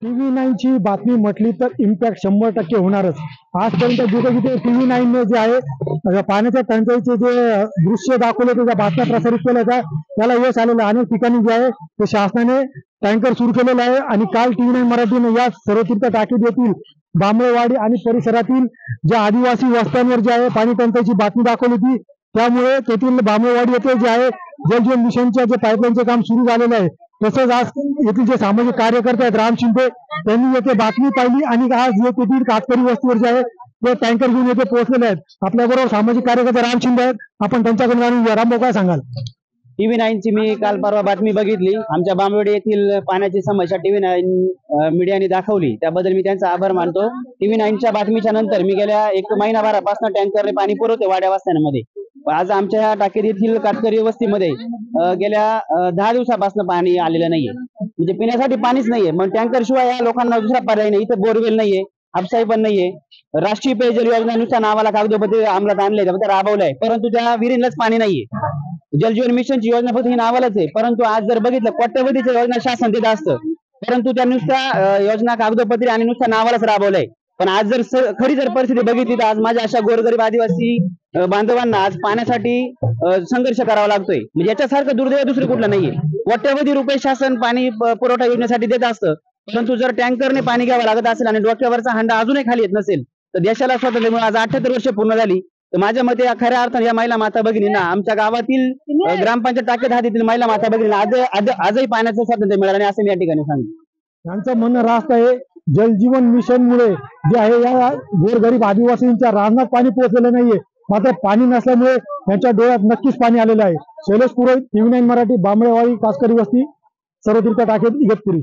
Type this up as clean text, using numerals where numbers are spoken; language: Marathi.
TV9 ची बातमी म्हटली तर इम्पॅक्ट 100% होणारच। आजपर्यंत जिथे जिथे TV9 ने जे आहे पाण्याच्या टंचाईचे जे दृश्य दाखवले त्या बातम्या प्रसारित केल्या त्याला यश आलेलं आहे। अनेक ठिकाणी जे आहे ते शासनाने टँकर सुरू केलेला आहे आणि काल TV9 मराठीने या सर्वतीर्थ टाकीत येथील बांबळेवाडी आणि परिसरातील ज्या आदिवासी वस्त्यांवर जे आहे पाणी टंचाईची बातमी दाखवली होती, त्यामुळे तेथील बांबळेवाडी येथे जे आहे जल जीवन मिशनच्या जे पाईपलाईनचे काम सुरू झालेलं आहे। तसंच आज येथील जे सामाजिक कार्यकर्ते आहेत राम शिंदे त्यांनी येथे बातमी पाहिली आणि आज येथील कातकरी वस्तीवर जे आहे ते टँकर घेऊन येथे पोहोचलेले आहेत। आपल्याबरोबर सामाजिक कार्यकर्ते राम शिंदे आहेत, आपण त्यांच्याकडून जाणून घेऊया। रामभाऊ काय सांगाल? TV9 ची मी काल परवा बातमी बघितली। आमच्या बांबवेडी येथील पाण्याची समस्या TV9 मीडियाने दाखवली, त्याबद्दल मी त्यांचा आभार मानतो। TV9 च्या बातमीच्या नंतर मी गेल्या 1 महिनाभरापासून टँकरने पाणी पुरवते वाड्या वस्त्यांमध्ये। आज आमच्या टाकेत येथील कातकरी वस्तीमध्ये गेल्या 10 दिवसापासून पाणी आलेलं नाहीये, म्हणजे पिण्यासाठी पाणीच नाहीये। मग टँकर शिवाय या लोकांना दुसरा पर्याय नाही। इथे बोरवेल नाहीये, हापसाई पण नाहीये। राष्ट्रीय पेयजल योजना नुसार नावाला कागदोपत्री अंमलात आणले, राबवलंय, परंतु त्या विहिरींनाच पाणी नाहीये। जल जीवन मिशनची योजना फक्त ही नावालाच आहे, परंतु आज जर बघितलं कोट्यवधीच्या योजना शासन देत असतं, परंतु त्या नुसत्या योजना कागदोपत्री आणि नुसत्या नावालाच राबवलंय। पण आज जर खरी परिस्थिती बघितली तर आज माझ्या अशा गोरगरीब आदिवासी बांधवांना आज पाण्यासाठी संघर्ष करावा लागतोय। म्हणजे याच्यासारखं दुर्दैव दुसरं कुठलं नाहीये। कोट्यवधी रुपये शासन पाणी पुरवठा योजनेसाठी देत असतं, परंतु जर टँकरने पाणी घ्यावं लागत असेल आणि डोक्यावरचा हंडा अजूनही खाली येत नसेल तर देशाला स्वातंत्र्य आज 78 वर्ष पूर्ण झाली। तर माझ्या मते खऱ्या अर्थाने या महिला माता भगिनींना आमच्या गावातील ग्रामपंचायत टाकेत हातीतील महिला माता भगिनींना आजही पाण्याचं स्वातंत्र्य मिळालं नाही, असं मी या ठिकाणी सांगतो। त्यांचं म्हणणं रास्त आहे, जल जीवन मिशन मुळे जे आहे या गोरगरीब आदिवासींच्या रानात पाणी पोहोचलेलं नाहीये, मात्र पाणी नसल्यामुळे त्यांच्या डोळ्यात नक्कीच पाणी आलेलं आहे। शैलेश पुरोहित, TV9 मराठी, बांबळेवाडी, कातकरी वस्ती, सर्वतीर्थ टाकेत, इगतपुरी।